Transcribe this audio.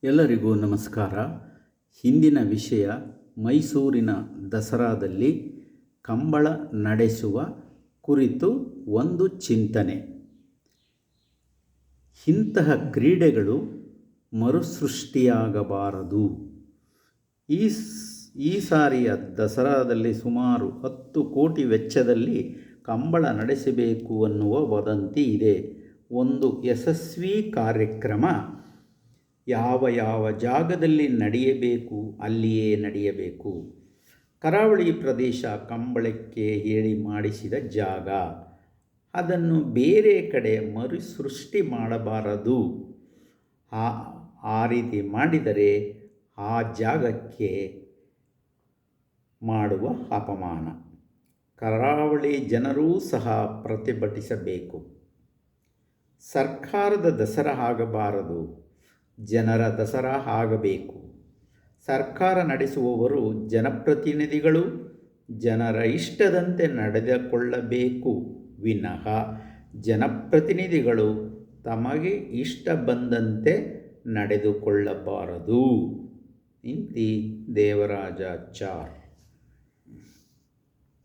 ಎಲ್ಲರಿಗೂ ನಮಸ್ಕಾರ. ಹಿಂದಿನ ವಿಷಯ ಮೈಸೂರಿನ ದಸರಾದಲ್ಲಿ ಕಂಬಳ ನಡೆಸುವ ಕುರಿತು ಒಂದು ಚಿಂತನೆ. ಇಂತಹ ಕ್ರೀಡೆಗಳು ಮರುಸೃಷ್ಟಿಯಾಗಬಾರದು. ಈ ಸಾರಿಯ ದಸರಾದಲ್ಲಿ ಸುಮಾರು 10 ಕೋಟಿ ವೆಚ್ಚದಲ್ಲಿ ಕಂಬಳ ನಡೆಸಬೇಕು ಅನ್ನುವ ವದಂತಿ ಇದೆ. ಒಂದು ಯಶಸ್ವಿ ಕಾರ್ಯಕ್ರಮ ಯಾವ ಜಾಗದಲ್ಲಿ ನಡೆಯಬೇಕು ಅಲ್ಲಿಯೇ ನಡೆಯಬೇಕು. ಕರಾವಳಿ ಪ್ರದೇಶ ಕಂಬಳಕ್ಕೆ ಹೇಳಿ ಮಾಡಿಸಿದ ಜಾಗ, ಅದನ್ನು ಬೇರೆ ಕಡೆ ಮರುಸೃಷ್ಟಿ ಮಾಡಬಾರದು. ಆ ರೀತಿ ಮಾಡಿದರೆ ಆ ಜಾಗಕ್ಕೆ ಮಾಡುವ ಅಪಮಾನ. ಕರಾವಳಿ ಜನರೂ ಸಹ ಪ್ರತಿಭಟಿಸಬೇಕು. ಸರ್ಕಾರದ ದಸರಾ ಆಗಬಾರದು, ಜನರ ದಸರಾ ಆಗಬೇಕು. ಸರ್ಕಾರ ನಡೆಸುವವರು ಜನಪ್ರತಿನಿಧಿಗಳು ಜನರ ಇಷ್ಟದಂತೆ ನಡೆದುಕೊಳ್ಳಬೇಕು ವಿನಃ ಜನಪ್ರತಿನಿಧಿಗಳು ತಮಗೆ ಇಷ್ಟ ಬಂದಂತೆ ನಡೆದುಕೊಳ್ಳಬಾರದು. ಇಂತಿ ದೇವರಾಜಾಚಾರ್.